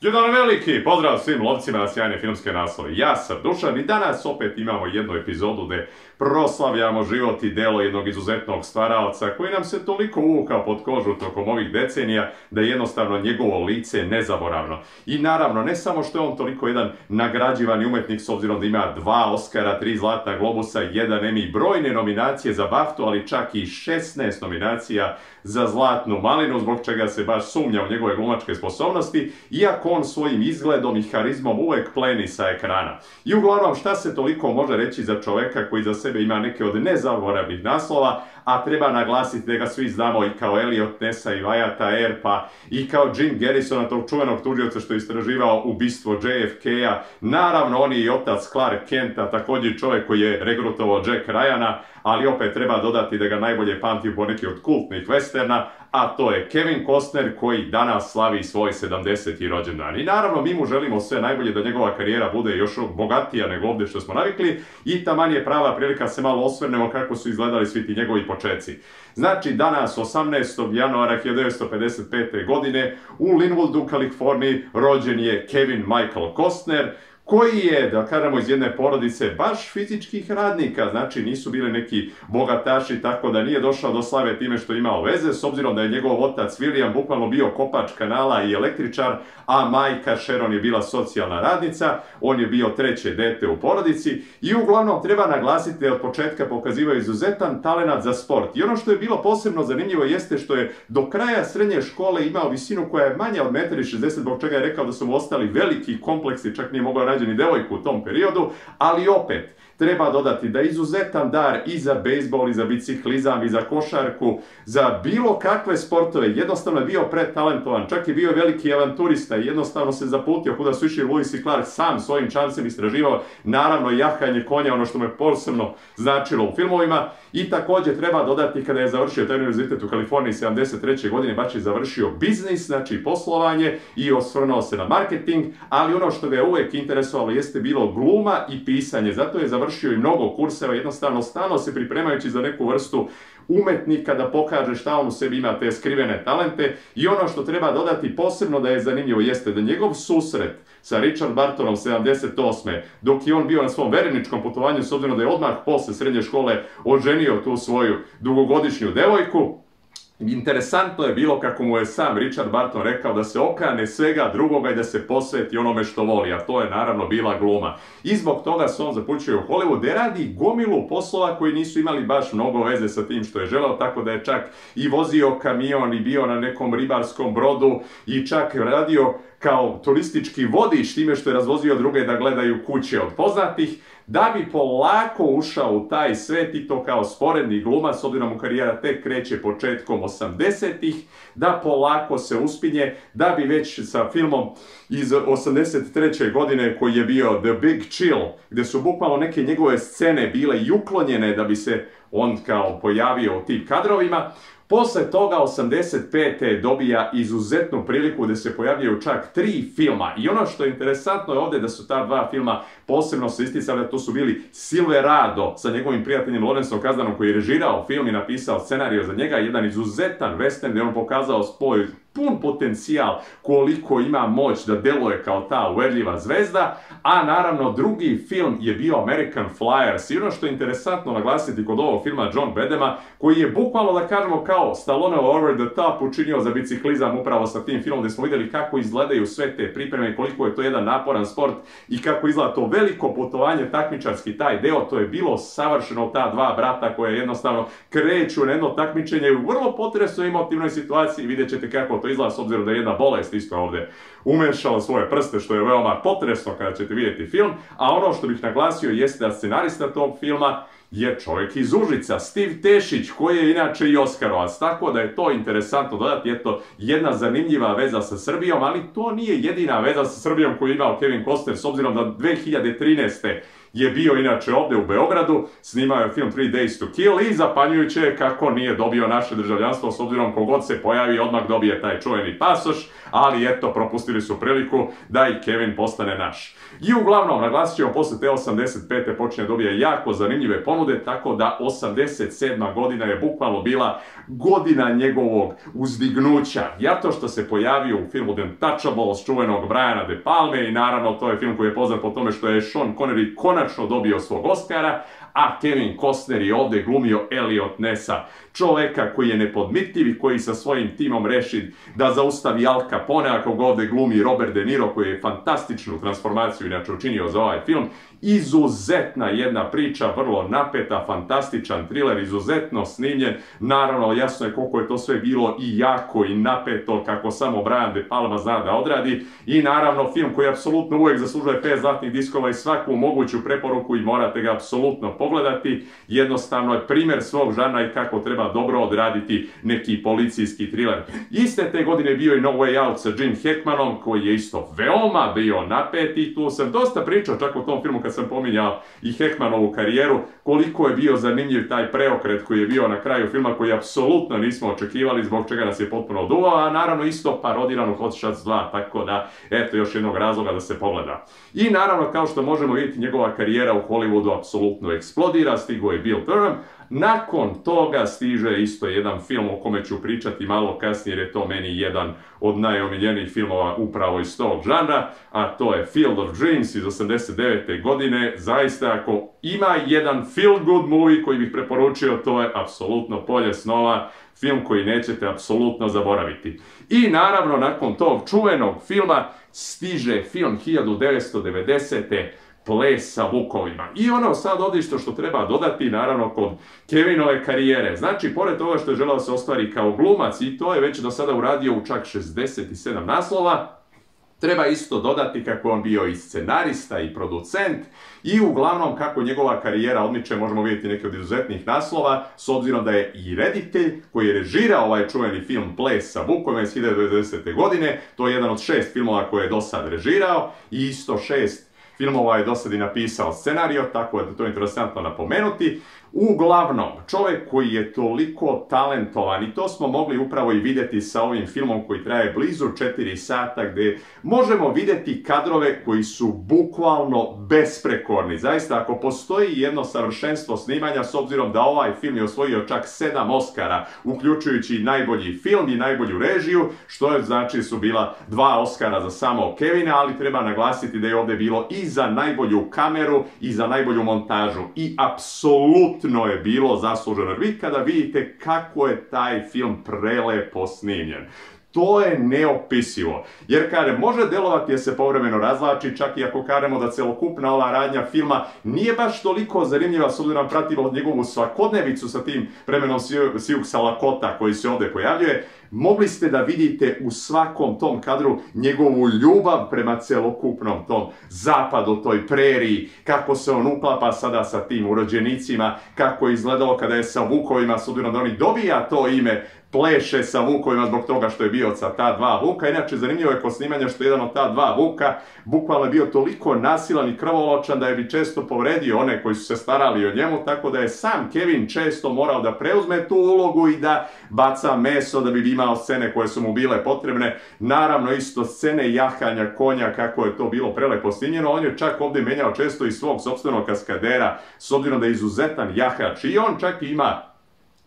Jedan veliki pozdrav svim lovcima na sjajne filmske naslove. Ja sam Dušan i danas opet imamo jednu epizodu gdje proslavljamo život i delo jednog izuzetnog stvaraoca koji nam se toliko uvukao pod kožu tokom ovih decenija da je jednostavno njegovo lice nezaboravno. I naravno, ne samo što je on toliko jedan nagrađivani umetnik s obzirom da ima 2 Oscara, 3 Zlatna globusa, 1 Emmy, brojne nominacije za BAFTU, ali čak i 16 nominacija za Zlatnu malinu, zbog čega se baš sumnja u njegove glumačke sposobnosti, iako on svojim izgledom i harizmom uvek pleni sa ekrana. I uglavnom, šta se toliko može reći za čoveka koji za sebe ima neke od nezaboravnih naslova, a treba naglasiti da ga svi znamo i kao Elliot Nessa i Wyatta Earpa i kao Jim Garrisona, tog čuvenog tužioca što je istraživao ubistvo JFK-a. Naravno, on je i otac Clark Kenta, također čovjek koji je regrutovao Jack Ryana, ali opet treba dodati da ga najbolje pamti po neki od kultnih westerna, a to je Kevin Costner koji danas slavi svoj 70. rođendan. I naravno, mi mu želimo sve najbolje da njegova karijera bude još bogatija nego ovdje što smo navikli i taman je prava prilika se malo osvrnemo kako su izgledali svi ti njegovi počeci. Znači, danas 18. januara 1955. godine u Linwoodu, Kaliforniji, rođen je Kevin Michael Costner, koji je, da kažemo, iz jedne porodice baš fizičkih radnika, znači nisu bili neki bogataši, tako da nije došao do slave time što je imao veze, s obzirom da je njegov otac William bukvalno bio kopač kanala i električar, a majka Sharon je bila socijalna radnica, on je bio 3. dete u porodici i uglavnom treba naglasiti da od početka pokazivao izuzetan talenat za sport. I ono što je bilo posebno zanimljivo jeste što je do kraja srednje škole imao visinu koja je manja od 1,60 m, zbog čega je rekao da su mu ostali veliki kompleksi, čak nije mogao naći ni devojku u tom periodu, ali opet treba dodati da je izuzetan dar i za bejsbol, i za biciklizam, i za košarku, za bilo kakve sportove. Jednostavno je bio pretalentovan, čak je bio veliki avanturista i jednostavno se zaputio kuda su išli Lewis i Clark, sam svojim čamcem istraživao, naravno jahanje konja, ono što mu je posebno značilo u filmovima. I također treba dodati kada je završio taj univerzitet u Kaliforniji 73. godine, baš je završio biznis, znači poslovanje, i osvrnuo se na marketing, ali ono što ga je uvijek interesovalo jeste bilo gluma i pisanje, zato je završio i mnogo kurseva, jednostavno stalno se pripremajući za neku vrstu umetnika da pokaže šta on u sebi ima, te skrivene talente. I ono što treba dodati posebno da je zanimljivo jeste da njegov susret sa Richard Bartonom 78. dok je on bio na svom vereničkom putovanju, s obzirom da je odmah posle srednje škole oženio tu svoju dugogodišnju devojku, interesantno je bilo kako mu je sam Richard Barton rekao da se okane svega drugoga i da se posveti onome što voli, a to je naravno bila gluma. I zbog toga se on zapućio u Hollywood gdje radi gomilu poslova koji nisu imali baš mnogo veze sa tim što je želeo, tako da je čak i vozio kamion i bio na nekom ribarskom brodu i čak radio kao turistički vodič time što je razvozio druge da gledaju kuće od poznatih, da bi polako ušao u taj svet i to kao sporedni glumac, s obzirom mu karijera tek kreće početkom 80-ih, da polako se uspinje, da bi već sa filmom iz 83. godine koji je bio The Big Chill, gdje su bukvalno neke njegove scene bile i uklonjene da bi se on kao pojavio u tim kadrovima. Posle toga 85. dobija izuzetnu priliku gdje se pojavljaju čak 3 filma. I ono što je interesantno je ovdje da su ta 2 filma posebno se isticali, to su bili Silverado sa njegovim prijateljem Lawrenceom Kasdanom koji je režirao film i napisao scenariju za njega, jedan izuzetan western gdje on pokazao svoj pun potencijal koliko ima moć da deluje kao ta uverljiva zvezda, a naravno drugi film je bio American Flyers. I ono što je interesantno naglasiti kod ovog filma John Badhama, koji je bukvalno, da kažemo, kao Stallone Over the Top učinio za biciklizam upravo sa tim filmom, gdje smo vidjeli kako izgledaju sve te pripreme i koliko je to jedan naporan sport i kako izgleda to veliko putovanje takmičarski, taj deo, to je bilo savršeno, ta 2 brata koje jednostavno kreću na jedno takmičenje u vrlo potresnoj emotivnoj situaciji. Vidjet ćete kako to izgleda, s obzirom da je jedna bolest isto ovdje umešala svoje prste, što je veoma potresno kada ćete vidjeti film. A ono što bih naglasio jeste da scenarista tog filma je čovjek iz Užica, Steve Tešić, koji je inače i Oskarovac, tako da je to interesantno dodati, eto, jedna zanimljiva veza sa Srbijom, ali to nije jedina veza sa Srbijom koju je imao Kevin Costner, s obzirom da 2013. je bio inače ovdje u Beogradu, snimao je film 3 Days to Kill i zapanjujuće je kako nije dobio naše državljanstvo, s obzirom kogod se pojavi odmah dobije taj čuveni pasoš, ali eto, propustili su priliku da i Kevin postane naš. I uglavnom, naglasit ćemo, posle te 85. počinje dobije jako zanimljive ponude, tako da 87. godina je bukvalno bila godina njegovog uzdignuća. Zato što se pojavio u filmu The Untouchables čuvenog Briana De Palme i naravno to je film koji je poznat po tome što je Sean Connery konačno dobio svog Oscara, a Kevin Costner je ovdje glumio Elliot Nessa, čoveka koji je nepodmitljiv i koji sa svojim timom reši da zaustavi Al Capone, ako ga ovdje glumi Robert De Niro koji je fantastičnu transformaciju inače učinio za ovaj film. Izuzetna jedna priča, vrlo napeta, fantastičan thriller, izuzetno snimljen. Naravno, jasno je koliko je to sve bilo i jako i napeto, kako samo Brian De Palma zna da odradi. I naravno, film koji apsolutno uvijek zaslužuje 5 zlatnih diskova i svaku moguću preporuku i morate ga apsolutno pogledati. Jednostavno je primjer svog žanra i kako treba dobro odraditi neki policijski thriller. Iste te godine bio i No Way Out sa Jim Hackmanom, koji je isto veoma bio napet i tu sam dosta pričao čak o tom filmu kad sam pominjao i Hackmanovu karijeru, koliko je bio zanimljiv taj preokret koji je bio na kraju filma, koji apsolutno nismo očekivali, zbog čega nas je potpuno oduvao, a naravno isto parodiran u Hot Shots 2, tako da, eto, još jednog razloga da se pogleda. I naravno, kao što možemo vidjeti, njegova karijera u Hollywoodu apsolutno eksplodira, stigo je Bill Durham. Nakon toga stiže isto jedan film o kome ću pričati malo kasnije, jer je to meni jedan od najomiljenijih filmova upravo iz tog žanra, a to je Field of Dreams iz 89. godine. Zaista, ako ima jedan feel good movie koji bih preporučio, to je apsolutno Polje snova, film koji nećete apsolutno zaboraviti. I naravno, nakon tog čuvenog filma stiže film 1990. Ples sa vukovima. I ono sad odlično što treba dodati, naravno, kod Kevinove karijere. Znači, pored toga što je želeo se ostvari kao glumac, i to je već do sada uradio u čak 67 naslova, treba isto dodati kako je on bio i scenarista i producent i uglavnom kako njegova karijera odmiče, možemo vidjeti neke od izuzetnih naslova, s obzirom da je i reditelj koji je režirao ovaj čuveni film Ples sa vukovima iz 1990. godine. To je jedan od 6 filmova koje je do sad režirao i isto 6 filmova je do sad i napisao scenario, tako da to je interesantno napomenuti. Uglavnom, čovjek koji je toliko talentovan, i to smo mogli upravo i vidjeti sa ovim filmom koji traje blizu 4 sata, gdje možemo vidjeti kadrove koji su bukvalno besprekorni. Zaista, ako postoji jedno savršenstvo snimanja, s obzirom da ovaj film je osvojio čak 7 Oscara, uključujući najbolji film i najbolju režiju, što je znači su bila 2 Oscara za samo Kevina, ali treba naglasiti da je ovdje bilo i za najbolju kameru i za najbolju montažu. I apsolutno je bilo zasluženo. Vi kada vidite kako je taj film prelepo snimljen, to je neopisivo. Jer kada može delovati da se povremeno razvlači, čak i ako kažemo da celokupna ova radnja filma nije baš toliko zanimljiva, s obzirom pratimo njegovu svakodnevicu sa tim vremenom Siuksa Lakota koji se ovdje pojavljuje, mogli ste da vidite u svakom tom kadru njegovu ljubav prema celokupnom tom zapadu, toj preriji, kako se on uklapa sada sa tim urođenicima, kako je izgledalo kada je sa vukovima, s obzirom da oni dobija to ime, pleše sa vukovima zbog toga što je bio sa ta 2 vuka. Inače, zanimljivo je kod snimanja što jedan od ta 2 vuka bukvalno je bio toliko nasilan i krvoločan da je bi često povredio one koji su se starali o njemu, tako da je sam Kevin često morao da preuzme tu ulogu i da baca meso da bi imao scene koje su mu bile potrebne. Naravno, isto scene jahanja konja, kako je to bilo prelepo snimljeno. On je čak ovdje menjao često i svog sopstvenog kaskadera, s obzirom da je izuzetan jahač i on čak ima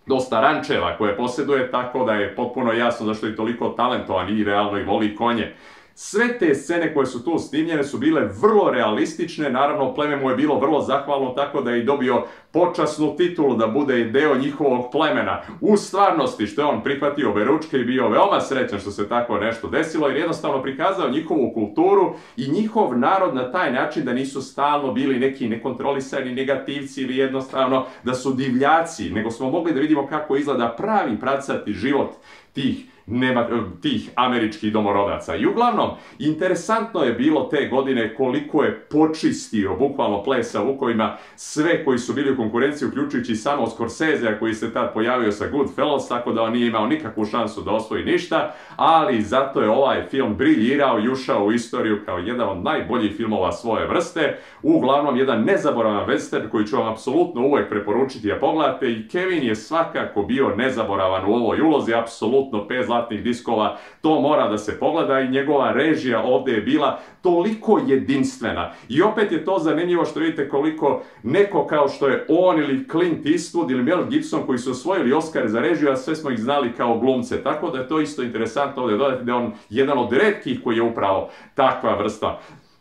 dosta rančeva koje posjeduje, tako da je potpuno jasno zašto je toliko talentovan i realno i voli konje. Sve te scene koje su tu snimljene su bile vrlo realistične, naravno pleme mu je bilo vrlo zahvalno, tako da je i dobio počasnu titulu da bude deo njihovog plemena. U stvarnosti, što je on prihvatio oberučke i bio veoma srećan što se tako nešto desilo, jer jednostavno prikazao njihovu kulturu i njihov narod na taj način da nisu stalno bili neki nekontrolisani negativci ili jednostavno da su divljaci, nego smo mogli da vidimo kako izgleda pravi pravcati život tih tih američkih domorodaca. I uglavnom, interesantno je bilo te godine koliko je počistio, bukvalno plesa vukovima, sve koji su bili u konkurenciji, uključujući samo Scorsesea koji se tad pojavio sa Goodfellas, tako da on nije imao nikakvu šansu da osvoji ništa, ali zato je ovaj film briljirao i ušao u istoriju kao jedan od najboljih filmova svoje vrste. Uglavnom, jedan nezaboravan western koji ću vam apsolutno uvijek preporučiti da pogledate, i Kevin je svakako bio nezaboravan u ovoj ulozi, apsolutno 5 zlatnih diskova, to mora da se pogleda, i njegova režija ovdje je bila toliko jedinstvena. I opet je to zanimljivo što vidite koliko neko kao što je on ili Clint Eastwood ili Mel Gibson koji su osvojili Oscare za režiju, a sve smo ih znali kao glumce. Tako da je to isto interesantno ovdje dodati da je on jedan od retkih koji je upravo takva vrsta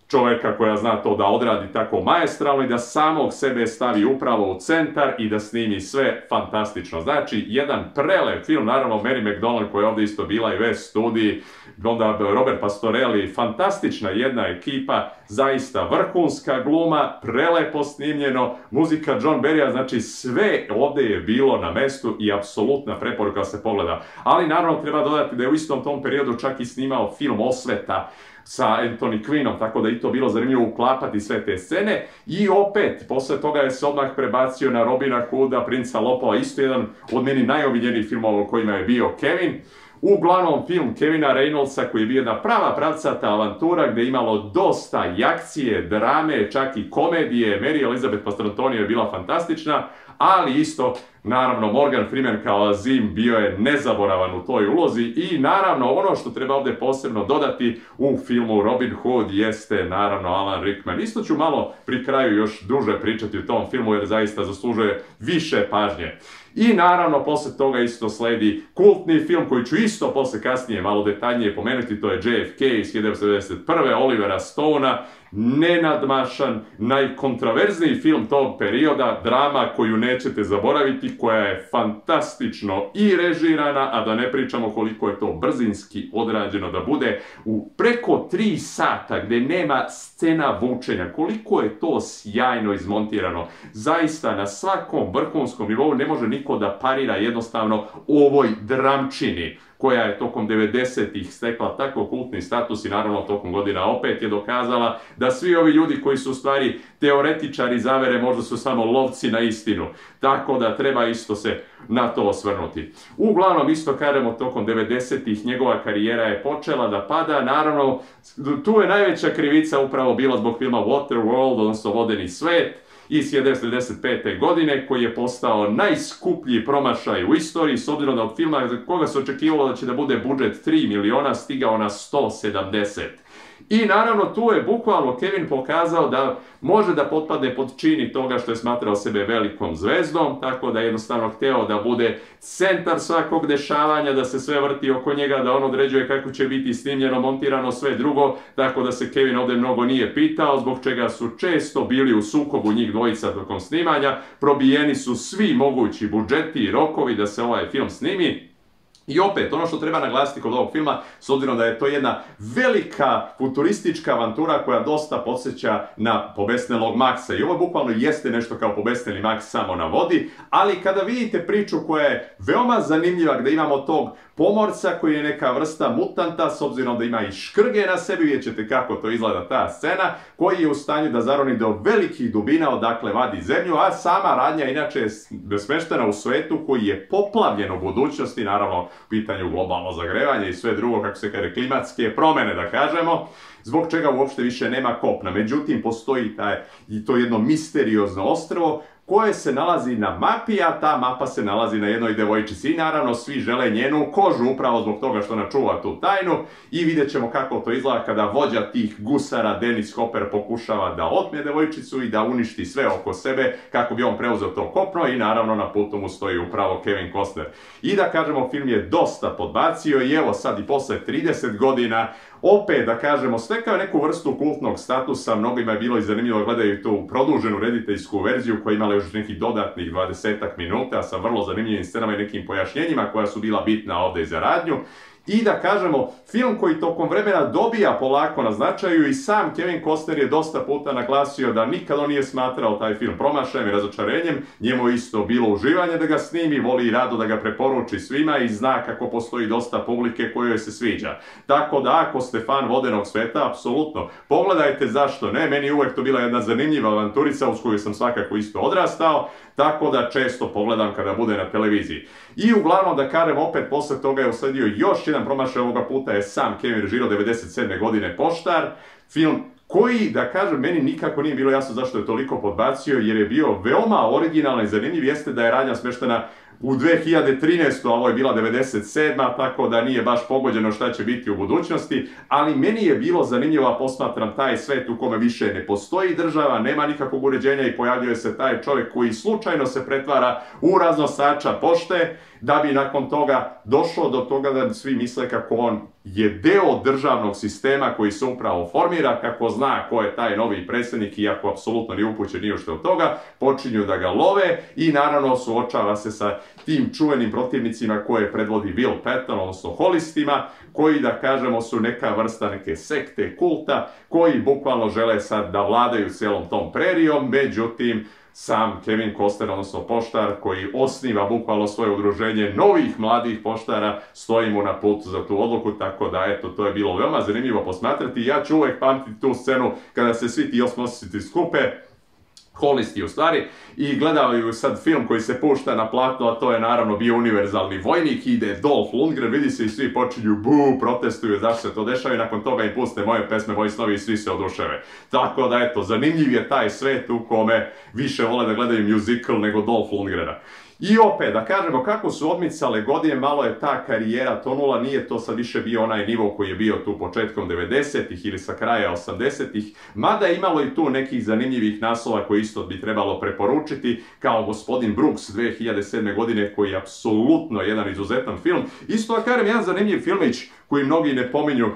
čovjeka koja zna to da odradi tako maestralno i da samog sebe stavi upravo u centar i da snimi sve fantastično. Znači, jedan prelep film, naravno Mary McDonnell koja je ovdje isto bila i West Studi, onda Robert Pastorelli, fantastična jedna ekipa, zaista vrhunska gluma, prelepo snimljeno, muzika John Barrya, znači sve ovdje je bilo na mestu i apsolutna preporuka se pogleda. Ali naravno treba dodati da je u istom tom periodu čak i snimao film Osveta sa Anthony Quinnom, tako da i to bilo zanimljivo uklapati sve te scene. I opet, posle toga je se odmah prebacio na Robina Hooda, Princa lopova, isto jedan od meni najomiljenijih filmova u kojima je bio Kevin. Uglavnom film Kevina Reynoldsa koji je bio jedna prava pravcata avantura gdje je imalo dosta i akcije, drame, čak i komedije. Mary Elizabeth Mastrantonio je bila fantastična, ali isto naravno Morgan Freeman kao Azim bio je nezaboravan u toj ulozi. I naravno ono što treba ovdje posebno dodati u filmu Robin Hood jeste naravno Alan Rickman. Isto ću malo pri kraju još duže pričati o tom filmu jer zaista zaslužuje više pažnje. I naravno posle toga isto sledi kultni film koji ću isto posle kasnije malo detaljnije pomenuti, to je JFK iz 1991. Olivera Stonea, nenadmašan, najkontraverzniji film tog perioda, drama koju nećete zaboraviti, koja je fantastično i režirana, a da ne pričamo koliko je to brzinski odrađeno da bude u preko 3 sata gdje nema scena vučenja, koliko je to sjajno izmontirano. Zaista na svakom vrhunskom nivou ne može niko da parira jednostavno ovoj dramčini koja je tokom 90-ih stekla tako kultni status i naravno tokom godina opet je dokazala da svi ovi ljudi koji su u stvari teoretičari zavere možda su samo lovci na istinu. Tako da treba isto se na to osvrnuti. Uglavnom isto kažemo tokom 90-ih njegova karijera je počela da pada. Naravno tu je najveća krivica upravo bila zbog filma Waterworld, odnosno Vodeni svet, iz 1995. godine koji je postao najskuplji promašaj u istoriji s obzirom da od filma za koga se očekivalo da će da bude budžet 3 miliona stigao na 170. I naravno tu je bukvalno Kevin pokazao da može da potpadne pod čini toga što je smatrao sebe velikom zvezdom, tako da je jednostavno hteo da bude centar svakog dešavanja, da se sve vrti oko njega, da on određuje kako će biti snimljeno, montirano, sve drugo, tako da se Kevin ovdje mnogo nije pitao, zbog čega su često bili u sukobu njih dvojica tokom snimanja, probijeni su svi mogući budžeti i rokovi da se ovaj film snimi. I opet, ono što treba naglasiti kod ovog filma, s obzirom da je to jedna velika futuristička avantura koja dosta podsjeća na Pobesnelog Maxa. I ovo bukvalno jeste nešto kao Pobesneli Max samo na vodi, ali kada vidite priču koja je veoma zanimljiva, gdje imamo tog pomorca koji je neka vrsta mutanta, s obzirom da ima i škrge na sebi, vidjet ćete kako to izgleda ta scena, koji je u stanju da zaroni do velikih dubina odakle vadi zemlju, a sama radnja inače je smeštena u svetu koji je poplavljen u budućnosti, naravno u pitanju globalno zagrevanje i sve drugo, kako se kaže, klimatske promjene da kažemo, zbog čega uopšte više nema kopna. Međutim, postoji to jedno misteriozno ostrvo koje se nalazi na mapi, a ta mapa se nalazi na jednoj devojčici. I naravno svi žele njenu kožu upravo zbog toga što ona čuva tu tajnu i vidjet ćemo kako to izgleda kada vođa tih gusara Dennis Hopper pokušava da otme devojčicu i da uništi sve oko sebe kako bi on preuzeo to kopno i naravno na putu mu stoji upravo Kevin Costner. I da kažemo, film je dosta podbacio i evo sad i posle 30 godina opet da kažemo stekao neku vrstu kultnog statusa. Mnogima je bilo i zanimljivo gledaju tu produženu rediteljsku verziju koja je imala još nekih dodatnih 20 minuta sa vrlo zanimljivim scenama i nekim pojašnjenjima koja su bila bitna ovdje za radnju. I da kažemo, film koji tokom vremena dobija polako na značaju i sam Kevin Costner je dosta puta naglasio da nikad on nije smatrao taj film promašajem i razočarenjem, njemu isto bilo uživanje da ga snimi, voli i rado da ga preporuči svima i zna kako postoji dosta publike kojoj se sviđa. Tako da ako ste fan Vodenog sveta, apsolutno, pogledajte zašto ne, meni je uvijek to bila jedna zanimljiva avanturica uz koju sam svakako isto odrastao, tako da često pogledam kada bude na televiziji. I uglavnom da kažem, opet posle toga je usledio još jedan promašaj, ovoga puta je sam Kevin režirao 97. godine Poštar, film koji, da kažem, meni nikako nije bilo jasno zašto je toliko podbacio, jer je bio veoma originalan i zanimljiv, jeste da je radnja smeštena u 2013. a ovo je bila 97. tako da nije baš pogođeno šta će biti u budućnosti, ali meni je bilo zanimljivo, posmatram taj svet u kome više ne postoji država, nema nikakvog uređenja i pojavljuje se taj čovjek koji slučajno se pretvara u raznosača pošte, da bi nakon toga došlo do toga da svi misle kako on je deo državnog sistema koji se upravo formira, kako zna ko je taj novi predsjednik, iako apsolutno nije upućen ni u što od toga, počinju da ga love i naravno suočava se sa tim čuvenim protivnicima koje predvodi Will Patton, odnosno holistima, koji, da kažemo, su neka vrsta neke sekte, kulta, koji bukvalno žele sad da vladaju cijelom tom prerijom, međutim, sam Kevin Costner, odnosno poštar, koji osniva bukvalno svoje udruženje novih mladih poštara, stoji mu na putu za tu odluku, tako da, eto, to je bilo veoma zanimljivo posmatrati. Ja ću uvijek pamtiti tu scenu kada se svi ti osmositi skupe, holisti u stvari, i gledaju sad film koji se pušta na platno, a to je naravno bio Univerzalni vojnik, ide Dolph Lundgren, vidi se i svi počinju protestuju zašto se to dešava i nakon toga im puste moje pesme, moji snovi i svi se oduševe. Tako da, eto, zanimljiv je taj svet u kome više vole da gledaju musical nego Dolph Lundgrena. I opet, da kažemo kako su odmicale godine, malo je ta karijera tonula, nije to sad više bio onaj nivo koji je bio tu početkom 90-ih ili sa kraja 80-ih, mada je imalo i tu nekih zanimljivih naslova koji isto bi trebalo preporučiti, kao Gospodin Brooks 2007. godine, koji je apsolutno jedan izuzetan film. Isto da kažem, jedan zanimljiv filmić koji mnogi ne pominju,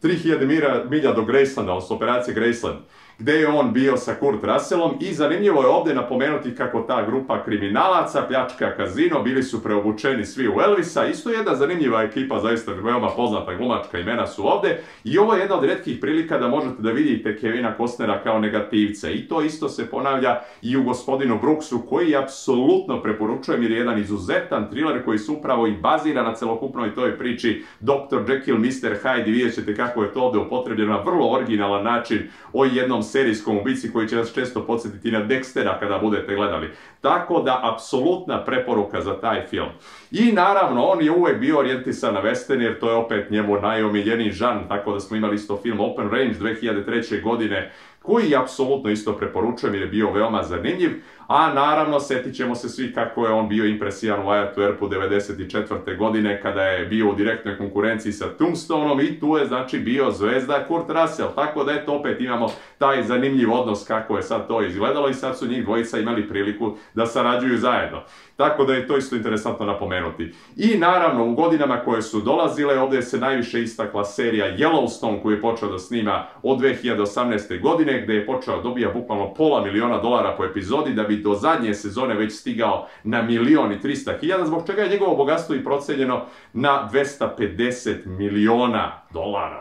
3000 milja do Gracelanda, odnosno Operacije Graceland, gdje je on bio sa Kurt Russellom i zanimljivo je ovdje napomenuti kako ta grupa kriminalaca pljačka kazino, bili su preobučeni svi u Elvisa, isto jedna zanimljiva ekipa, zaista veoma poznata glumačka imena su ovdje i ovo je jedna od rijetkih prilika da možete da vidite Kevina Costnera kao negativca i to isto se ponavlja i u Gospodinu Brooksu, koji apsolutno preporučujem jer je jedan izuzetan thriller koji se upravo i bazira na celokupnoj toj priči Dr. Jekyll, Mr. Hyde i vidjet ćete kako je to ovdje upotrebljeno na vrlo originalan način o jednom serijskom ubici koji će vas često podsjetiti na Dextera kada budete gledali. Tako da, apsolutna preporuka za taj film. I naravno, on je uvijek bio orijentisan na western, jer to je opet njemu najomiljeniji žanr, tako da smo imali isto film Open Range 2003. godine, koji apsolutno isto preporučujem jer je bio veoma zanimljiv, a naravno sjetit ćemo se svi kako je on bio impresijan u Wyatt Earpu 1994. godine kada je bio u direktnoj konkurenciji sa Tombstoneom i tu je znači bio zvezda Kurt Russell, tako da eto opet imamo taj zanimljiv odnos kako je sad to izgledalo i sad su njih dvojica imali priliku da sarađuju zajedno. Tako da je to isto interesantno napomenuti. I naravno u godinama koje su dolazile ovdje se najviše istakla serija Yellowstone koju je počeo da snima od 2018. godine gdje je počeo dobija bukvalno $500,000 po epizodi da bi do zadnje sezone već stigao na 1.300.000, zbog čega je njegovo bogatstvo i procenjeno na $250 miliona.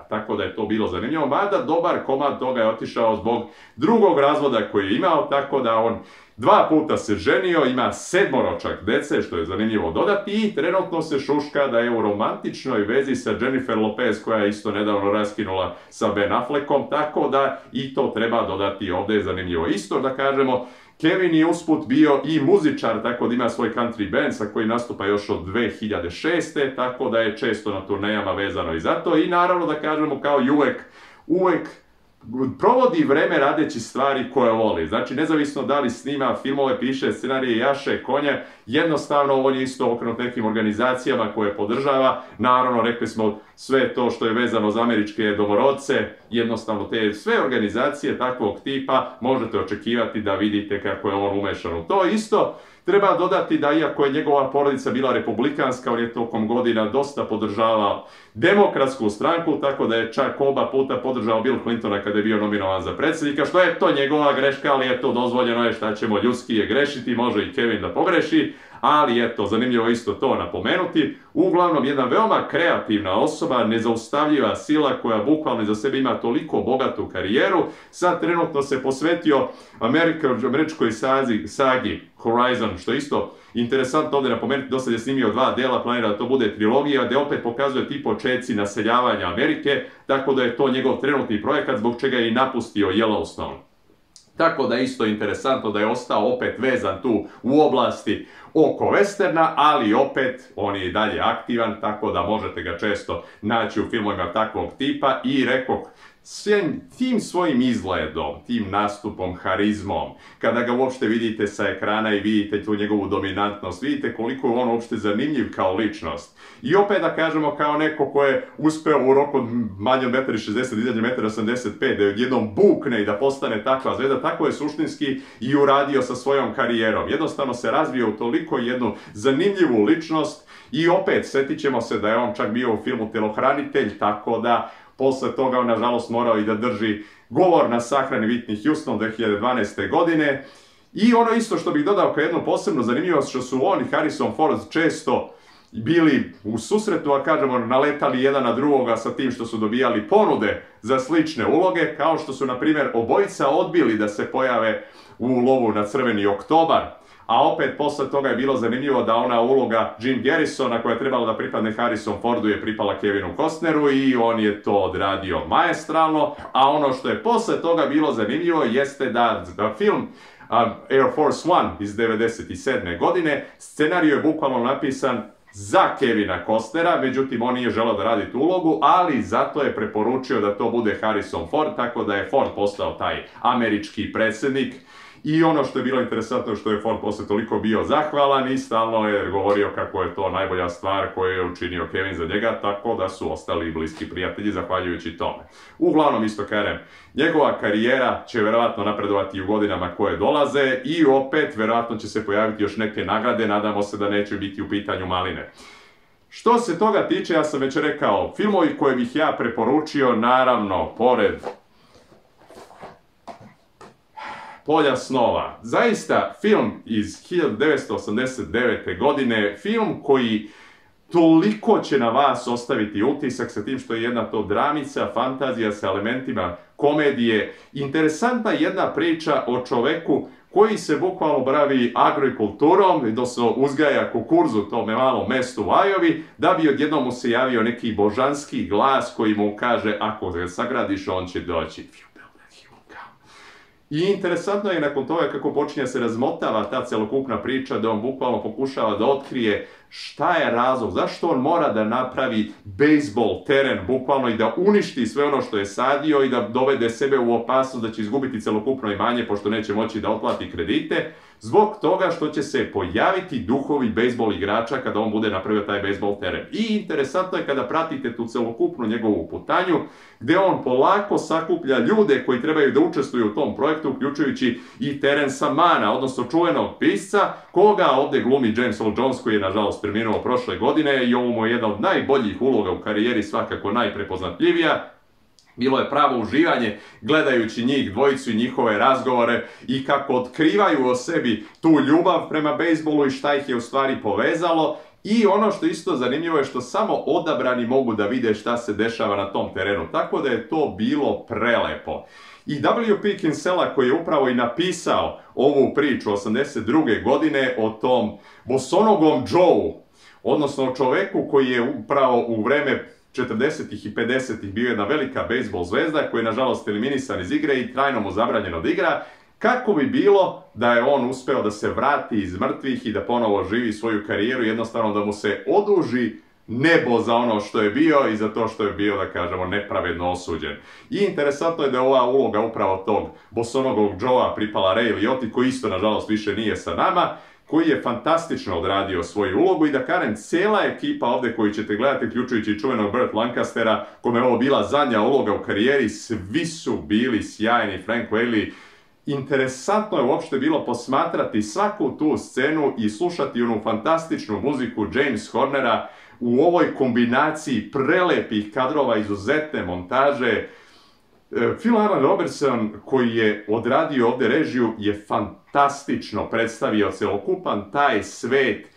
Tako da je to bilo zanimljivo, mada dobar komad toga je otišao zbog drugog razvoda koji je imao, tako da on 2 puta se ženio, ima 7 čak dece, što je zanimljivo dodati, i trenutno se šuška da je u romantičnoj vezi sa Jennifer Lopez, koja je isto nedavno raskinula sa Ben Affleckom, tako da i to treba dodati, ovdje je zanimljivo. Isto da kažemo, Kevin je usput bio i muzičar, tako da ima svoj country band sa koji nastupa još od 2006. Tako da je često na turnejama vezano i za to. I naravno da kažemo kao i uvek provodi vreme radeći stvari koje voli. Znači, nezavisno da li snima filmove, piše scenarije, jaše konje, jednostavno on je isto okrenut nekim organizacijama koje podržava. Naravno, rekli smo sve to što je vezano za američke domorodce, jednostavno te sve organizacije takvog tipa možete očekivati da vidite kako je on umešan u to. Isto treba dodati da iako je njegova porodica bila republikanska, on je tokom godina dosta podržavao demokratsku stranku, tako da je čak oba puta podržao Bill Clintona kada je bio nominovan za predsjednika, što je to njegova greška, ali je to dozvoljeno je, šta ćemo, ljudski je grešiti, može i Kevin da pogreši, ali eto, zanimljivo je isto to napomenuti. Uglavnom, jedna veoma kreativna osoba, nezaustavljiva sila koja bukvalno za sebe ima toliko bogatu karijeru, sad trenutno se posvetio američkoj sagi Horizon, što isto interesantno ovdje napomenuti, do sad je snimio 2 dela, planira da to bude trilogija, gdje opet pokazuje ti počeci naseljavanja Amerike, tako da je to njegov trenutni projekat, zbog čega je i napustio Yellowstone. Tako da je isto interesantno da je ostao opet vezan tu u oblasti oko westerna, ali opet on je i dalje aktivan, tako da možete ga često naći u filmovima takvog tipa i rekoh, tim svojim izgledom, tim nastupom, harizmom, kada ga uopšte vidite sa ekrana i vidite tu njegovu dominantnost, vidite koliko je on uopšte zanimljiv kao ličnost. I opet da kažemo kao neko ko je uspeo u roku manje od 1,60 m, izađe 1,85 m, da jednom bukne i da postane takva zvezda, tako je suštinski i uradio sa svojom karijerom. Jednostavno se razvio u toliko jednu zanimljivu ličnost i opet sjetit ćemo se da je on čak bio u filmu Telohranitelj, tako da posle toga on nažalost morao i da drži govor na sahrani Whitney Houston 2012. godine. I ono isto što bih dodao kao jednu posebnu zanimljivost, što su on i Harrison Ford često bili u susretu, a kažemo naletali jedan na drugoga sa tim što su dobijali ponude za slične uloge, kao što su na primjer obojica odbili da se pojave u Lovu na crveni oktobar. A opet posle toga je bilo zanimljivo da ona uloga Jim Garrisona koja je trebala da pripadne Harrison Fordu je pripala Kevinu Costneru i on je to odradio maestralno. A ono što je posle toga bilo zanimljivo jeste da film Air Force One iz 1997. godine, scenarij je bukvalno napisan za Kevina Costnera, međutim on nije želeo da radi tu ulogu, ali zato je preporučio da to bude Harrison Ford, tako da je Ford postao taj američki predsjednik. I ono što je bilo interesantno što je Ford posle toliko bio zahvalan i stalno je govorio kako je to najbolja stvar koju je učinio Kevin za njega, tako da su ostali bliski prijatelji zahvaljujući tome. Uglavnom isto kažem, njegova karijera će verovatno napredovati u godinama koje dolaze i opet verovatno će se pojaviti još neke nagrade, nadamo se da neće biti u pitanju maline. Što se toga tiče, ja sam već rekao, filmovi koje bih ja preporučio, naravno, pored Polja snova. Zaista film iz 1989. godine, film koji toliko će na vas ostaviti utisak sa tim što je jedna to dramica, fantazija sa elementima komedije. Interesantna jedna priča o čoveku koji se bukvalno bavi agrikulturom, odnosno uzgaja kukuruz u tome malom mestu u Ajovi, da bi odjednom mu se javio neki božanski glas koji mu kaže ako ga sagradiš on će doći. I interesantno je nakon toga kako počinje se razmotava ta celokupna priča, da on bukvalno pokušava da otkrije šta je razlog, zašto on mora da napravi bejsbol teren bukvalno i da uništi sve ono što je sadio i da dovede sebe u opasnost da će izgubiti celokupno imanje pošto neće moći da otplati kredite, zbog toga što će se pojaviti duhovi bejsbol igrača kada on bude napravio taj bejsbol teren. I interesantno je kada pratite tu celokupnu njegovu putanju, gde on polako sakuplja ljude koji trebaju da učestvuju u tom projektu, uključujući i Terensa Mana, odnosno čuvenog pisca, koga ovdje glumi James Earl Jones, koji je nažalost preminuo prošle godine i ovo mu je jedna od najboljih uloga u karijeri, svakako najprepoznatljivija. Bilo je pravo uživanje gledajući njih dvojicu i njihove razgovore i kako otkrivaju o sebi tu ljubav prema bejsbolu i šta ih je u stvari povezalo. I ono što isto zanimljivo je što samo odabrani mogu da vide šta se dešava na tom terenu, tako da je to bilo prelepo. I W.P. Kinsella koji je upravo i napisao ovu priču 82. godine o tom bosonogom Joe, odnosno o čoveku koji je upravo u vreme 40. i 50. bio jedna velika bejsbol zvezda koji je nažalost eliminisan iz igre i trajno mu zabranjeno da igra, kako bi bilo da je on uspeo da se vrati iz mrtvih i da ponovo živi svoju karijeru, jednostavno da mu se oduži nebo za ono što je bio i za to što je bio, da kažemo, nepravedno osuđen. I interesantno je da je ova uloga upravo tog bosonogog Joea pripala Ray Liotti, koji isto, nažalost, više nije sa nama, koji je fantastično odradio svoju ulogu i da kažem, cijela ekipa ovdje koju ćete gledati, uključujući čuvenog Burt Lancastera, kome je ovo bila zadnja uloga u karijeri, svi su bili sjajni. Frank Whaley. Interesantno je uopšte bilo posmatrati svaku tu scenu i slušati onu fantastičnu muziku James Hornera u ovoj kombinaciji prelepih kadrova, izuzetne montaže. Phil Allen Robertson, koji je odradio ovdje režiju, je fantastičan. fantastično predstavio celokupan taj svet,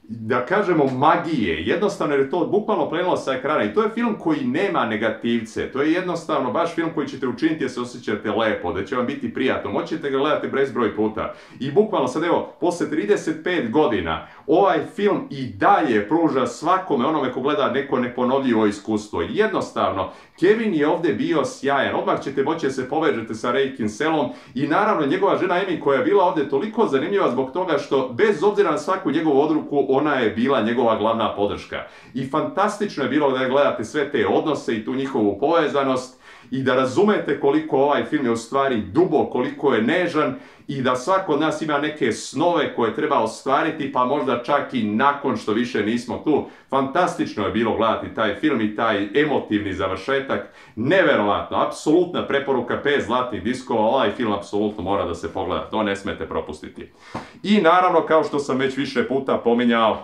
da kažemo magije, jednostavno jer je to bukvalno plenulo sa ekrana i to je film koji nema negativce, to je jednostavno baš film koji ćete učiniti da se osjećate lepo, da će vam biti prijatno, moćete ga gledati bezbroj puta i bukvalno sad evo, posle 35 godina, ovaj film i dalje pruža svakome onome ko gleda neko neponovljivo iskustvo, jednostavno, Kevin je ovdje bio sjajan, odmah ćete moći da se povežete sa Ray Kinselom i naravno njegova žena Amy koja je bila ovdje toliko zanimljiva zbog toga što bez obzira na svaku njegovu odluku ona je bila njegova glavna podrška. I fantastično je bilo da gledate sve te odnose i tu njihovu povezanost i da razumete koliko ovaj film je u stvari dubok, koliko je nežan i da svako od nas ima neke snove koje treba ostvariti, pa možda čak i nakon što više nismo tu. Fantastično je bilo gledati taj film i taj emotivni završetak. Neverovatno, apsolutna preporuka 5 zlatnih diskova, ovaj film apsolutno mora da se pogleda, to ne smete propustiti. I naravno, kao što sam već više puta pominjao,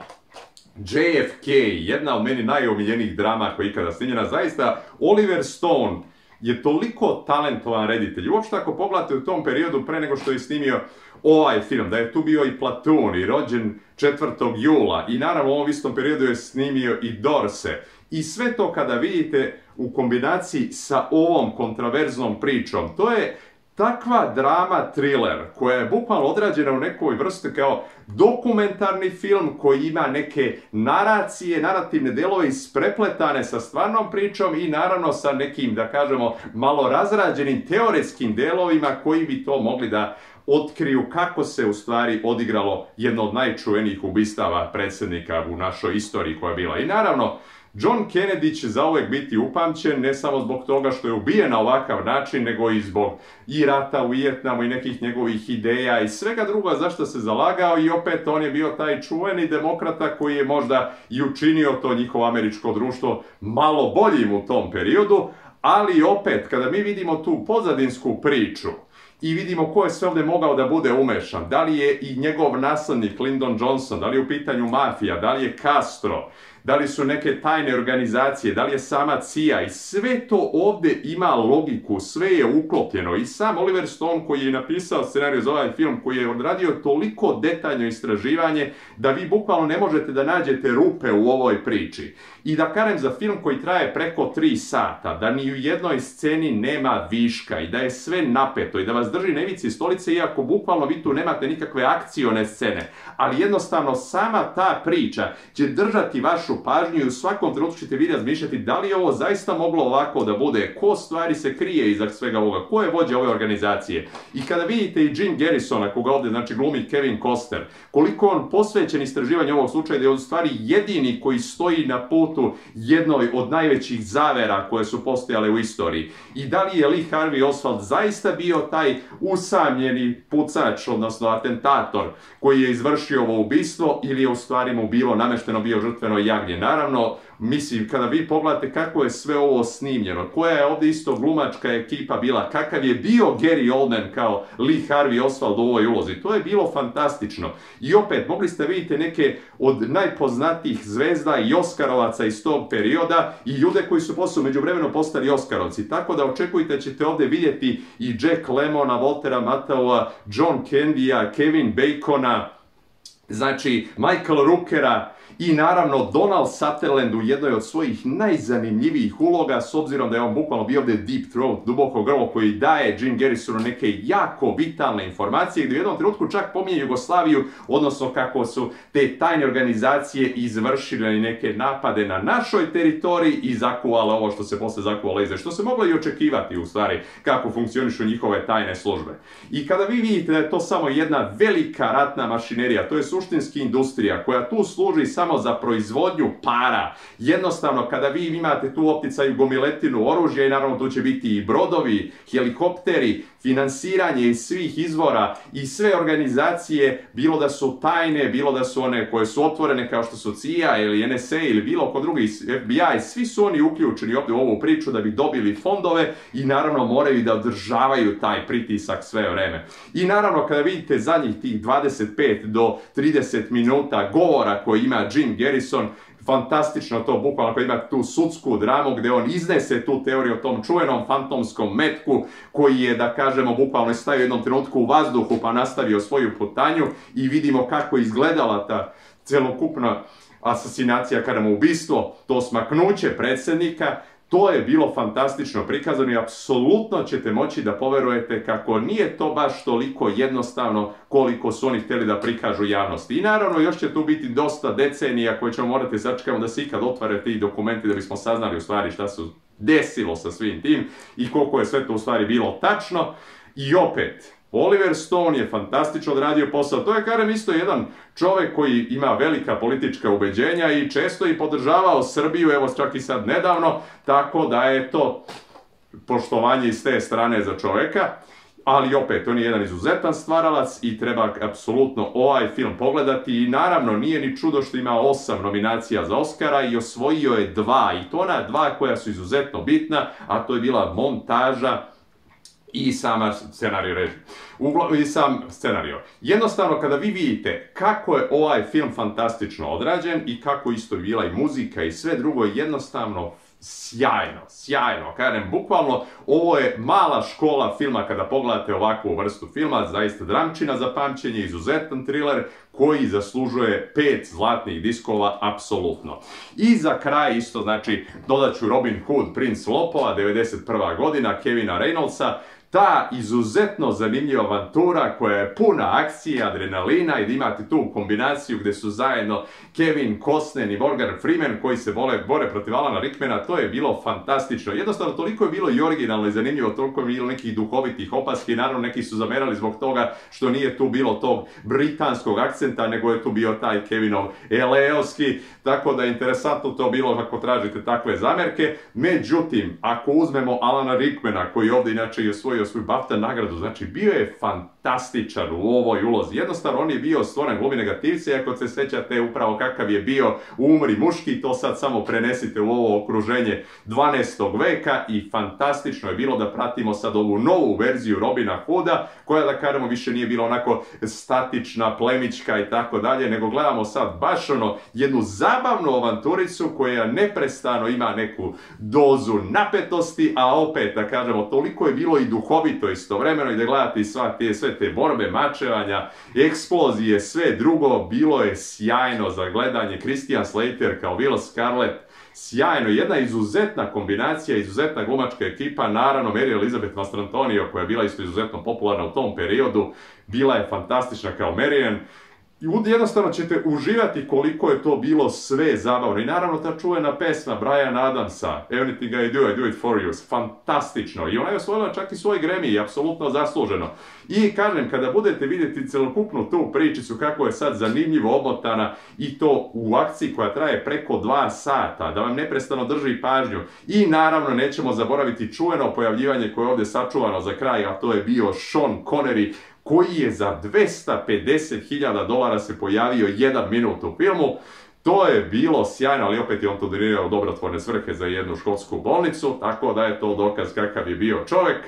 JFK, jedna od meni najomiljenijih drama koja je ikada snimljena, zaista Oliver Stone je toliko talentovan reditelj. Uopšte ako pogledate u tom periodu pre nego što je snimio ovaj film, da je tu bio i Platoon i Rođen 4. jula i naravno u ovom istom periodu je snimio i Dorse. I sve to kada vidite u kombinaciji sa ovom kontraverznom pričom, to je takva drama thriller koja je bukvalno odrađena u nekoj vrsti kao dokumentarni film koji ima neke naracije, narativne delove isprepletane sa stvarnom pričom i naravno sa nekim, da kažemo, malo razrađenim teoretskim delovima koji bi to mogli da otkriju kako se u stvari odigralo jedno od najčuvenijih ubistava predsjednika u našoj istoriji koja je bila. I naravno, John Kennedy će zauvek biti upamćen ne samo zbog toga što je ubijen na ovakav način, nego i zbog i rata u Vijetnamu i nekih njegovih ideja i svega druga zašto se zalagao i opet on je bio taj čuveni demokrata koji je možda i učinio to njihovo američko društvo malo boljim u tom periodu, ali opet kada mi vidimo tu pozadinsku priču i vidimo ko je sve ovdje mogao da bude umešan, da li je i njegov naslednik Lyndon Johnson, da li je u pitanju mafija, da li je Castro, da li su neke tajne organizacije, da li je sama CIA i sve to ovdje ima logiku, sve je uklopljeno i sam Oliver Stone koji je napisao scenariju za ovaj film, koji je odradio toliko detaljno istraživanje da vi bukvalno ne možete da nađete rupe u ovoj priči. I da kažem za film koji traje preko 3 sata, da ni u jednoj sceni nema viška i da je sve napeto i da vas drži na ivici stolice iako bukvalno vi tu nemate nikakve akcione scene, ali jednostavno sama ta priča će držati vašu pažnju i u svakom trenutku ćete vi razmišljati da li je ovo zaista moglo ovako da bude, ko stvari se krije iza svega ovoga, ko je vođa ove organizacije. I kada vidite i Jim Garrisona, koga ovdje znači glumi Kevin Costner, koliko on posvećen istraživanju ovog slučaja da je u stvari jedini koji stoji na putu jednoj od najvećih zavera koje su postojale u istoriji. I da li je Lee Harvey Oswald zaista bio taj usamljeni pucač, odnosno atentator koji je izvršio ovo ubistvo ili je u stvari mu bilo namešteno, bio žrtveno jagnje. Naravno, mislim, kada vi pogledate kako je sve ovo snimljeno, koja je ovdje isto glumačka ekipa bila, kakav je bio Gary Oldman kao Lee Harvey Oswald u ovoj ulozi, to je bilo fantastično. I opet, mogli ste vidjeti neke od najpoznatijih zvezda i Oskarovaca iz tog perioda i ljude koji su posle međuvremeno postali Oskarovci. Tako da očekujte ćete ovdje vidjeti i Jack Lemmona, Waltera Matthau, John Candya, Kevin Bacona, znači Michael Rookera i naravno Donald Sutherland u jednoj od svojih najzanimljivijih uloga, s obzirom da je on bukvalno bio ovdje deep throat, duboko grlo, koji daje Jim Garrisonu neke jako vitalne informacije, gdje u jednom trenutku čak pominje Jugoslaviju, odnosno kako su te tajne organizacije izvršile neke napade na našoj teritoriji i zakuvale ovo što se posle zakuvalo iza, što se moglo i očekivati u stvari kako funkcionišu njihove tajne službe. I kada vi vidite da je to samo jedna velika ratna mašinerija, to je suštinski industrija koja tu služi samo za proizvodnju para. Jednostavno, kada vi imate tu opticaju gomiletinu oružja i naravno tu će biti i brodovi, helikopteri, finansiranje iz svih izvora i sve organizacije, bilo da su tajne, bilo da su one koje su otvorene kao što su CIA ili NSA ili bilo ko drugi, FBI, svi su oni uključeni ovdje u ovu priču da bi dobili fondove i naravno moraju da održavaju taj pritisak sve vreme. I naravno kada vidite zadnjih tih 25 do 30 minuta govora koji ima Jim Garrison, fantastično to, bukvalno kad ima tu sudsku dramu gdje on iznese tu teoriju o tom čuvenom fantomskom metku koji je, da kažemo, bukvalno stavio u jednom trenutku u vazduhu pa nastavio svoju putanju i vidimo kako je izgledala ta celokupna asasinacija, kada mu ubistvo, to smaknuće predsjednika. To je bilo fantastično prikazano i apsolutno ćete moći da poverujete kako nije to baš toliko jednostavno koliko su oni htjeli da prikažu javnosti. I naravno još će tu biti dosta decenija koje ćemo morati sačekati da se ikad otvore ti dokumenti da bismo saznali u stvari šta se desilo sa svim tim i koliko je sve to u stvari bilo tačno. I opet, Oliver Stone je fantastično odradio posao. To je, kažem, isto jedan čovjek koji ima velika politička ubeđenja i često i podržavao Srbiju, evo čak i sad nedavno, tako da je to poštovanje iz te strane za čovjeka. Ali opet, on je jedan izuzetan stvaralac i treba apsolutno ovaj film pogledati i naravno nije ni čudo što ima 8 nominacija za Oscara i osvojio je 2 i to ona 2 koja su izuzetno bitna, a to je bila montaža i sama scenarij režim. I sam scenario. Jednostavno, kada vi vidite kako je ovaj film fantastično odrađen i kako isto je bila i muzika i sve drugo, jednostavno sjajno. Kažem, bukvalno, ovo je mala škola filma kada pogledate ovakvu vrstu filma, zaista dramčina za pamćenje, izuzetan thriller koji zaslužuje 5 zlatnih diskova, apsolutno. I za kraj isto, znači, dodat ću Robin Hood, princ lopova, 91. godina, Kevina Reynoldsa, ta izuzetno zanimljiva avantura koja je puna akcije, adrenalina i da imate tu kombinaciju gdje su zajedno Kevin Costner i Morgan Freeman koji se bore protiv Alana Rickmana, to je bilo fantastično. Jednostavno, toliko je bilo i originalno i zanimljivo, toliko je bilo nekih duhovitih opaski, naravno neki su zamerali zbog toga što nije tu bilo tog britanskog akcenta, nego je tu bio taj Kevinov LA-ovski, tako da je interesantno to bilo ako tražite takve zamerke. Međutim, ako uzmemo Alana Rickmana, koji ovdje inače i osvojio svoju BAFTA nagradu, znači bio je fantastičan u ovoj ulozi. Jednostavno, on je bio stvoren glumi negativce, ako se sjećate upravo kakav je bio Umri muški, to sad samo prenesite u ovo okruženje 12. veka i fantastično je bilo da pratimo sad ovu novu verziju Robina Hooda, koja, da kažemo, više nije bila onako statična, plemička i tako dalje, nego gledamo sad baš jednu zabavnu avanturicu koja neprestano ima neku dozu napetosti, a opet, da kažemo, toliko je bilo i duhovito istovremeno i da gledate i sve te borbe, mačevanja, eksplozije, sve drugo, bilo je sjajno za gledanje. Christian Slater kao Will Scarlet, sjajno, jedna izuzetna kombinacija, izuzetna glumačka ekipa, naravno Mary Elizabeth Mastrantonio koja je bila isto izuzetno popularna u tom periodu, bila je fantastična kao Marian. I jednostavno ćete uživati koliko je to bilo sve zabavno. I naravno ta čuvena pesma Brian Adamsa, Anything I do it for you, fantastično. I ona je osvojila čak i svoj Grammy, apsolutno zasluženo. I kažem, kada budete vidjeti celokupnu tu pričicu, kako je sad zanimljivo obotana i to u akciji koja traje preko 2 sata, da vam neprestano drži pažnju. I naravno nećemo zaboraviti čuveno pojavljivanje koje je ovdje sačuvano za kraj, a to je bio Sean Connery, koji je za $250.000 se pojavio 1 minut u filmu. To je bilo sjajno, ali opet je on to donirao dobrotvorne svrhe za jednu školsku bolnicu, tako da je to dokaz kakav je bio čovjek.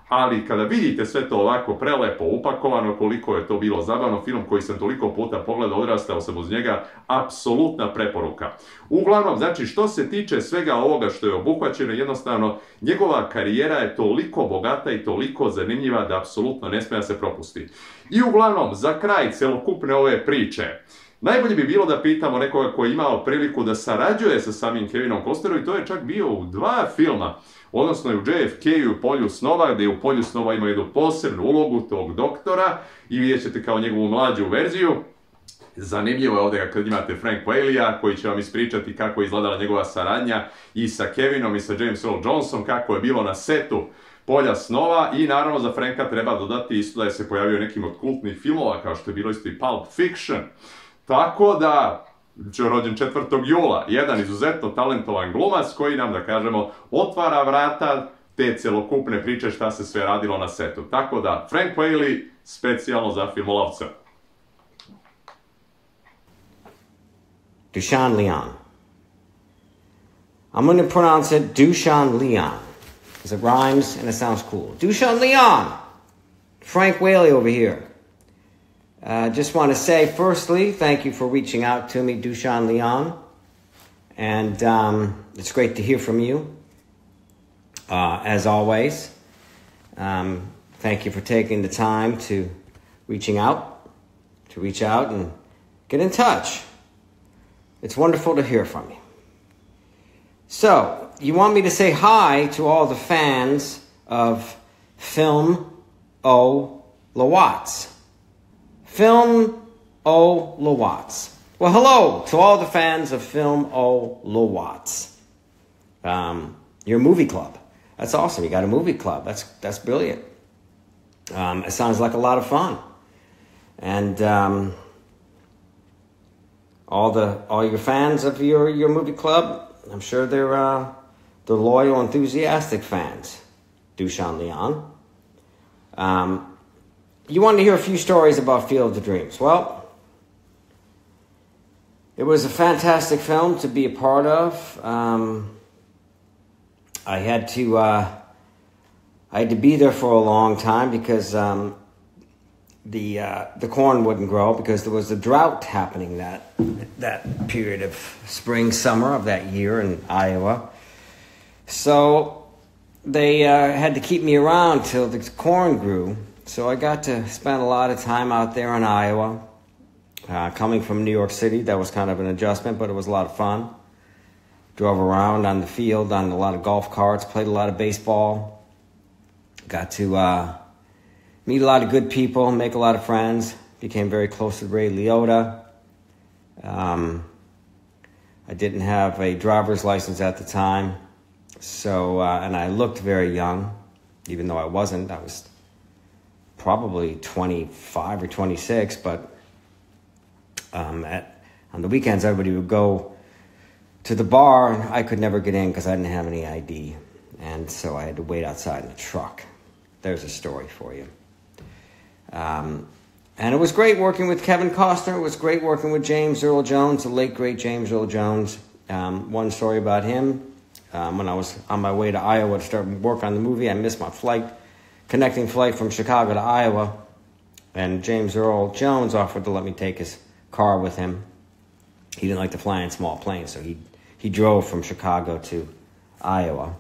Ali kada vidite sve to ovako prelepo upakovano, koliko je to bilo zabavno, film koji sam toliko puta pogledao, odrastao sam uz njega, apsolutna preporuka. Uglavnom, znači, što se tiče svega ovoga što je obuhvaćeno, jednostavno, njegova karijera je toliko bogata i toliko zanimljiva da apsolutno ne smije se propustiti. I uglavnom, za kraj celokupne ove priče, najbolje bi bilo da pitamo nekoga koji je imao priliku da sarađuje sa samim Kevinom Costnerom i to je čak bio u 2 filma, odnosno u JFK-u u Polju snova, gdje u Polju snova ima jednu posebnu ulogu tog doktora i vidjet ćete kao njegovu mlađu verziju. Zanimljivo je ovdje kad imate Frank Whaley-a koji će vam ispričati kako je izgledala njegova saradnja i sa Kevinom i sa James Earl Johnson, kako je bilo na setu Polja snova i naravno za Franka treba dodati isto da je se pojavio nekim od kultnih filmova kao što je bilo isto i Pulp Fiction. Tako da, rođen 4. jula, jedan izuzetno talentovan glumac koji nam, da kažemo, otvara vrata te celokupne priče šta se sve radilo na setu. Tako da, Frank Whaley, specijalno za filmolovca. Dushan Leon. I'm going to pronounce it Dushan Leon, because it rhymes and it sounds cool. Dushan Leon! Frank Whaley over here. Just want to say, firstly, thank you for reaching out to me, Dushan Leon. And it's great to hear from you, as always. Thank you for taking the time to reach out and get in touch. It's wonderful to hear from you. So, you want me to say hi to all the fans of Film O. Lawatz. Film O. Lawatz. Well, hello to all the fans of Film O. Lawatz. Your movie club. That's awesome. You got a movie club. That's brilliant. It sounds like a lot of fun. And all your fans of your movie club, I'm sure they're loyal, enthusiastic fans. Dushan Leon. You wanted to hear a few stories about Field of Dreams. Well, it was a fantastic film to be a part of. I had to be there for a long time because the corn wouldn't grow because there was a drought happening that period of spring, summer of that year in Iowa. So they had to keep me around till the corn grew. So I got to spend a lot of time out there in Iowa. Coming from New York City, that was kind of an adjustment, but it was a lot of fun. Drove around on the field on a lot of golf carts, played a lot of baseball. Got to meet a lot of good people, make a lot of friends. Became very close to Ray Liotta. I didn't have a driver's license at the time, so and I looked very young, even though I wasn't. I was probably 25 or 26, but on the weekends everybody would go to the bar, and I could never get in because I didn't have any ID, and so I had to wait outside in the truck. There's a story for you. And it was great working with Kevin Costner. It was great working with James Earl Jones, the late, great James Earl Jones. One story about him, when I was on my way to Iowa to start work on the movie, I missed my connecting flight from Chicago to Iowa, and James Earl Jones offered to let me take his car with him. He didn't like to fly in small planes, so he drove from Chicago to Iowa.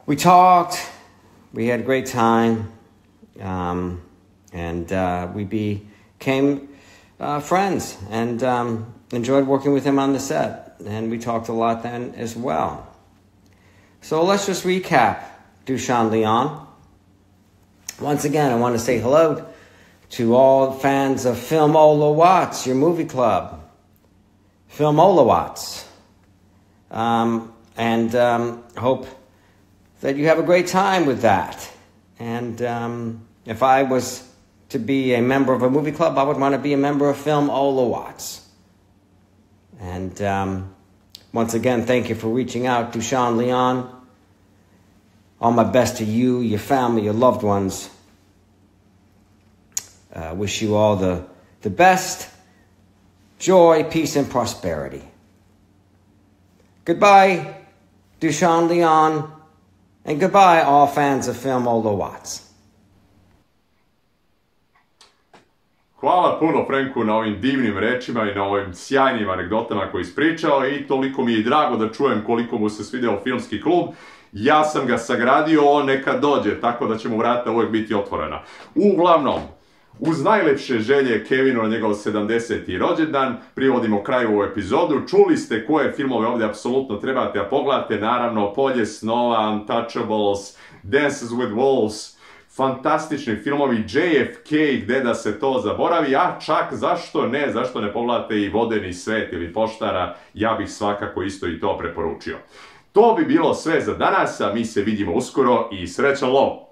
We talked, we had a great time, and we became friends, and enjoyed working with him on the set, and we talked a lot then as well. So let's just recap Dushan Leon. Once again, I want to say hello to all fans of Film O. Lawatz, your movie club. Film O. Lawatz. And hope that you have a great time with that. And if I was to be a member of a movie club, I would want to be a member of Film O. Lawatz. And once again, thank you for reaching out, Dushan Leon. All my best to you, your family, your loved ones. Wish you all the best, joy, peace, and prosperity. Goodbye, Dushan Leon, and goodbye, all fans of Film O. Lawatz. Hvala puno Franku na ovim divnim rečima i na ovim sjajnim anegdotama koje je ispričao i toliko mi je drago da čujem koliko mu se svideo filmski klub. Ja sam ga sagradio, on neka dođe, tako da će mu vrata uvijek biti otvorena. Uglavnom, uz najlepše želje Kevinu na njegov 70. rođendan, privodimo kraju ovu epizodu. Čuli ste koje filmove ovdje apsolutno trebate da pogledate, naravno Polje snova, Untouchables, Dances with Wolves, fantastični filmovi, JFK, gde da se to zaboravi, a čak zašto ne pogledate i Vodeni svet ili Poštara, ja bih svakako isto i to preporučio. To bi bilo sve za danas, a mi se vidimo uskoro i srećan lov!